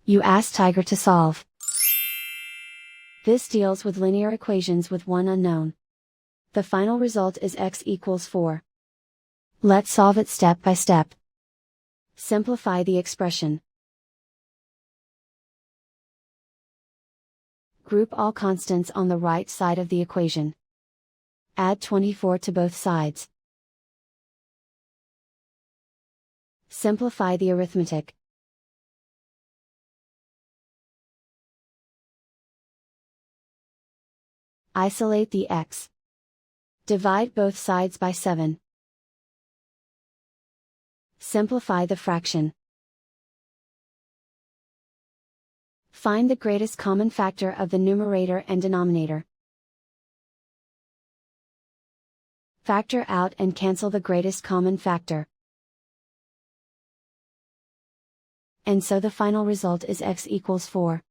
You ask Tiger to solve. This deals with linear equations with one unknown. The final result is x equals 4. Let's solve it step by step. Simplify the expression. Group all constants on the right side of the equation. Add 24 to both sides. Simplify the arithmetic. Isolate the x. Divide both sides by 7. Simplify the fraction. Find the greatest common factor of the numerator and denominator. Factor out and cancel the greatest common factor. And so the final result is x equals 4.